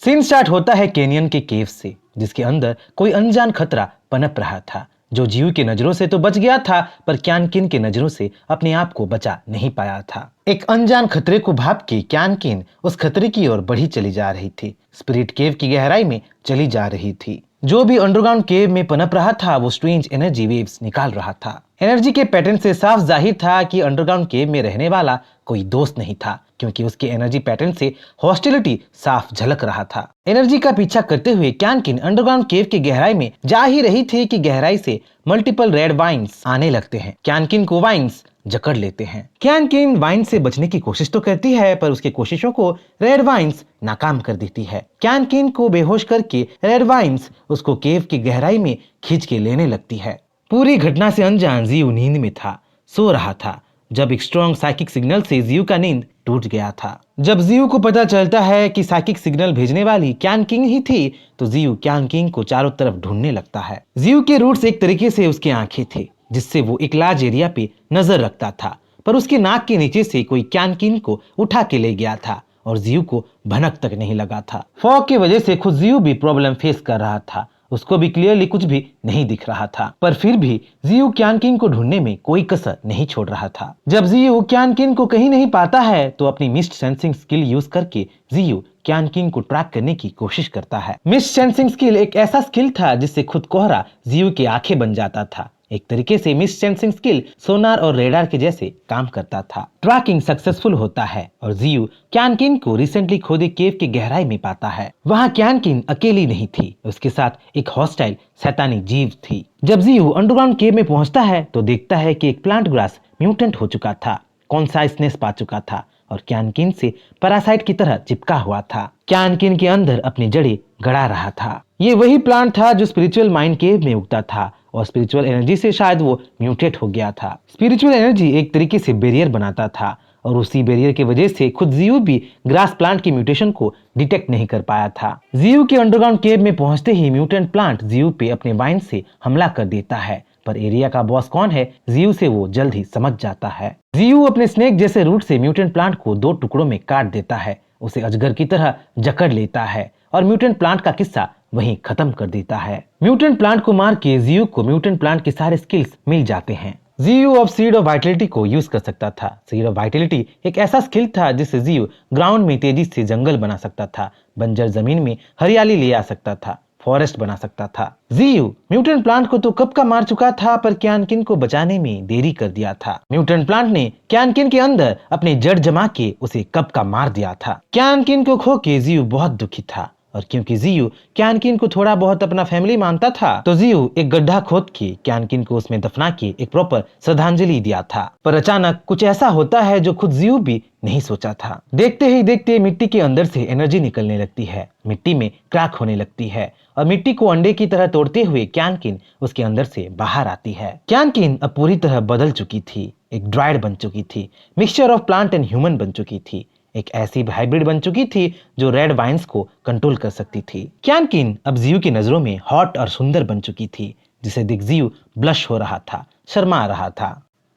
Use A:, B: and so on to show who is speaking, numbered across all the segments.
A: Scene start होता है canyon के केव से, जिसके अंदर कोई अनजान खतरा पनप रहा था, जो जीव की नजरों से तो बच गया था, पर क्यानकिन की नजरों से अपने आप को बचा नहीं पाया था। एक अनजान खतरे को भाप के क्यानकिन उस खतरे की ओर बढ़ी चली जा रही थी, स्पिरिट केव की गहराई में चली जा रही थी। जो भी अंडरग्राउंड केव में पनप रहा था वो स्ट्रेंज एनर्जी वेव्स निकाल रहा था। एनर्जी के पैटर्न से साफ जाहिर था कि अंडरग्राउंड केव में रहने वाला कोई दोस्त नहीं था, क्योंकि उसके एनर्जी पैटर्न से हॉस्टिलिटी साफ झलक रहा था। एनर्जी का पीछा करते हुए क्यानकिन अंडरग्राउंड केव की गहराई में जा ही रही थी कि गहराई से मल्टीपल रेड वाइन्स आने लगते हैं। क्यानकिन को वाइन्स जकड़ लेते हैं। क्यानकिन वाइन से बचने की कोशिश तो करती है, पर उसकी कोशिशों को रेड वाइन्स नाकाम कर देती है। क्यानकिन को बेहोश करके रेड वाइन्स उसको केव की गहराई में खींच के लेने लगती है। पूरी घटना से अनजान जियो नींद में था, सो रहा था, जब एक स्ट्रॉन्ग साइकिक सिग्नल से जियो का नींद टूट गया था। जब जियो को पता चलता है कि साइकिक सिग्नल भेजने वाली क्यानकिन ही थी, तो जियो क्यानकिन को चारों तरफ ढूंढने लगता है। जियो के रूट्स एक तरीके से उसकी आंखें थे, जिससे वो एक लार्ज एरिया पे नजर रखता था, पर उसकी नाक के नीचे से कोई क्यानकिन को उठा के ले गया था और जियो को भनक तक नहीं लगा था। फॉग की वजह से खुद जियो भी प्रॉब्लम फेस कर रहा था, उसको भी क्लियरली कुछ भी नहीं दिख रहा था, पर फिर भी जियो क्यानकिन को ढूंढने में कोई कसर नहीं छोड़ रहा था। जब जियो क्यानकिन को कहीं नहीं पाता है, तो अपनी मिस्ट सेंसिंग स्किल यूज करके जियो क्यानकिन को ट्रैक करने की कोशिश करता है। मिस्ट सेंसिंग स्किल एक ऐसा स्किल था जिससे खुद कोहरा जियो की आंखें बन जाता था। एक तरीके से मिस्ट सेंसिंग स्किल सोनार और रेडार के जैसे काम करता था। ट्रैकिंग सक्सेसफुल होता है और जियो क्यानकिन को रिसेंटली खोदे केव की गहराई में पाता है। वहाँ क्यानकिन अकेली नहीं थी, उसके साथ एक हॉस्टाइल शैतानी जीव थी। जब जियो अंडरग्राउंड केव में पहुंचता है तो देखता है कि एक प्लांट ग्रास म्यूटेंट हो चुका था, कॉन्साइसनेस पा चुका था और क्यानकिन से पैरासाइट की तरह चिपका हुआ था। क्यानकिन के अंदर अपनी जड़ें गड़ा रहा था। ये वही प्लांट था जो स्पिरिचुअल माइंड केव में उगता था और स्पिरिचुअल एनर्जी से शायद वो म्यूटेट हो गया था। स्पिरिचुअल एनर्जी एक तरीके से बैरियर बनाता था और उसी बैरियर की वजह से खुद जियो भी ग्रास प्लांट की म्यूटेशन को डिटेक्ट नहीं कर पाया था। जियो के अंडरग्राउंड केव में पहुंचते ही म्यूटेंट प्लांट जियो पे अपने वाइन से हमला कर देता है, पर एरिया का बॉस कौन है जियो से वो जल्द ही समझ जाता है। जियो अपने स्नेक जैसे रूट से म्यूटेंट प्लांट को 2 टुकड़ों में काट देता है, उसे अजगर की तरह जकड़ लेता है और म्यूटेंट प्लांट का किस्सा वहीं खत्म कर देता है। म्यूटेंट प्लांट को मार के जियो को म्यूटेंट प्लांट के सारे स्किल्स मिल जाते हैं। जियो अब सीड ऑफ वाइटलिटी को यूज कर सकता था। सीड ऑफ वाइटलिटी एक ऐसा स्किल था जिससे जियो ग्राउंड में तेजी से जंगल बना सकता था, बंजर जमीन में हरियाली ले आ सकता था, फॉरेस्ट बना सकता था। जियो म्यूटेंट प्लांट को तो कब का मार चुका था, पर क्यानकिन को बचाने में देरी कर दिया था। म्यूटेंट प्लांट ने क्यानकिन के अंदर अपने जड़ जमा के उसे कब का मार दिया था। क्यानकिन को खो के जियो बहुत दुखी था, और क्योंकि जियो क्यानकिन को थोड़ा बहुत अपना फैमिली मानता था, तो जियो एक गड्ढा खोद के क्यानकिन को उसमें दफना के एक प्रॉपर श्रद्धांजलि दिया था। पर अचानक कुछ ऐसा होता है जो खुद जियो भी नहीं सोचा था। देखते ही देखते मिट्टी के अंदर से एनर्जी निकलने लगती है, मिट्टी में क्रैक होने लगती है और मिट्टी को अंडे की तरह तोड़ते हुए क्यानकिन उसके अंदर से बाहर आती है। क्यानकिन अब पूरी तरह बदल चुकी थी, एक ड्राइड बन चुकी थी, mixture of plant and human बन चुकी थी, एक ऐसी हाइब्रिड बन चुकी थी जो रेड वाइन्स को कंट्रोल कर सकती थी। क्यानकिन अब जियो की नजरों में हॉट और सुंदर बन चुकी थी, जिसे देख जियो ब्लश हो रहा था, शर्मा रहा था।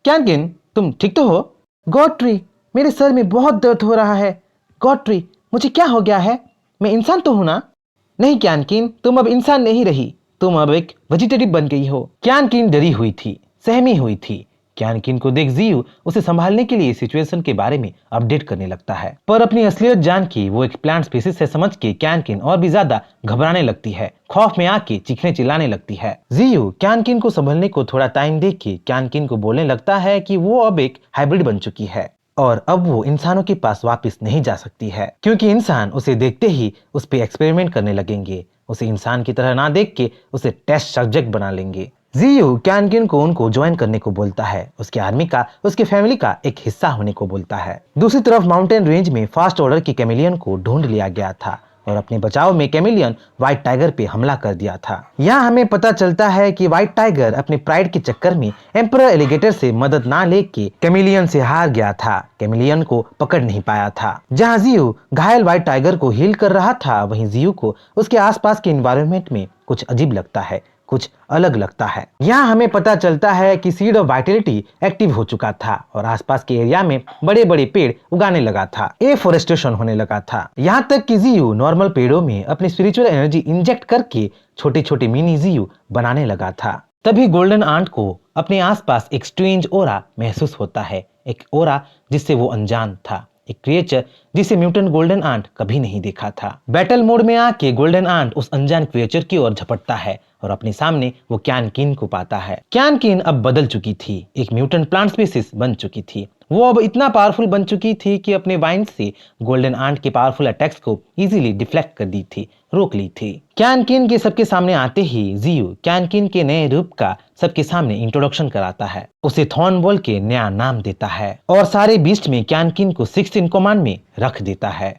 A: क्यानकिन, तुम ठीक तो हो? गॉडफ्री, मेरे सर में बहुत दर्द हो रहा है। गॉडफ्री, मुझे क्या हो गया है? मैं इंसान तो हूं ना? नहीं क्यानकिन, तुम अब इंसान नहीं रही, तुम अब एक वेजिटेटिव बन गई हो। क्यानकिन डरी हुई थी, सहमी हुई थी। क्यानकिन को देख जियो उसे संभालने के लिए सिचुएशन के बारे में अपडेट करने लगता है, पर अपनी असलियत जान के वो एक प्लांट स्पीसीज से समझ के क्यानकिन और भी ज्यादा घबराने लगती है, खौफ में आके चीखने चिल्लाने लगती है। जियो क्यानकिन को संभलने को थोड़ा टाइम दे के क्यानकिन को बोलने लगता है कि वो अब एक हाइब्रिड बन चुकी है और अब वो इंसानों के पास वापस नहीं जा सकती है, क्योंकि इंसान उसे देखते ही उस पे एक्सपेरिमेंट करने लगेंगे, उसे इंसान की तरह ना देख के उसे टेस्ट सब्जेक्ट बना लेंगे। जियो क्यानकिन को उनको ज्वाइन करने को बोलता है, उसके आर्मी का, उसके फैमिली का एक हिस्सा होने को बोलता है। दूसरी तरफ माउंटेन रेंज में फास्ट ऑर्डर की कैमिलियन को ढूंढ लिया गया था और अपने बचाव में कैमिलियन व्हाइट टाइगर पे हमला कर दिया था। यहाँ हमें पता चलता है कि व्हाइट टाइगर अपने प्राइड के चक्कर में एम्परर एलिगेटर से मदद ना लेके कैमिलियन से हार गया था, कैमिलियन को पकड़ नहीं पाया था। जहाँ जियो घायल व्हाइट टाइगर को हील कर रहा था, वहीं जियो को उसके आसपास के एनवायरनमेंट में कुछ अजीब लगता है। कुछ अलग लगता है। यहाँ हमें पता चलता है कि सीड ऑफ वाइटलिटी एक्टिव हो चुका था और आसपास के एरिया में बड़े बड़े पेड़ उगाने लगा था। एफोरेस्टेशन होने लगा था। यहाँ तक कि जीयू नॉर्मल पेड़ों में अपनी स्पिरिचुअल एनर्जी इंजेक्ट करके छोटे छोटे मिनी जीयू बनाने लगा था। तभी गोल्डन आंट को अपने आसपास एक स्ट्रेंज ओरा महसूस होता है, एक ओरा जिससे वो अनजान था, एक क्रिएचर जिसे म्यूटेंट गोल्डन आंट कभी नहीं देखा था। बैटल मोड में आके गोल्डन आंट उस अनजान क्रिएचर की ओर झपटता है और अपने सामने वो क्यान किन को पाता है। क्यान किन अब बदल चुकी थी, एक म्यूटेंट प्लांट स्पीसीज बन चुकी थी। वो अब इतना पावरफुल बन चुकी थी कि अपने वाइंड से गोल्डन आंट के पावरफुल अटैक्स को इजीली डिफ्लेक्ट कर दी थी, रोक ली थी। क्यान किन के सबके सामने आते ही जीयू क्यान किन के नए रूप का सबके सामने इंट्रोडक्शन कराता है, उसे थॉर्न बोल के नया नाम देता है और सारे बीस्ट में क्यान किन को 6 इन कमांड में रख देता है।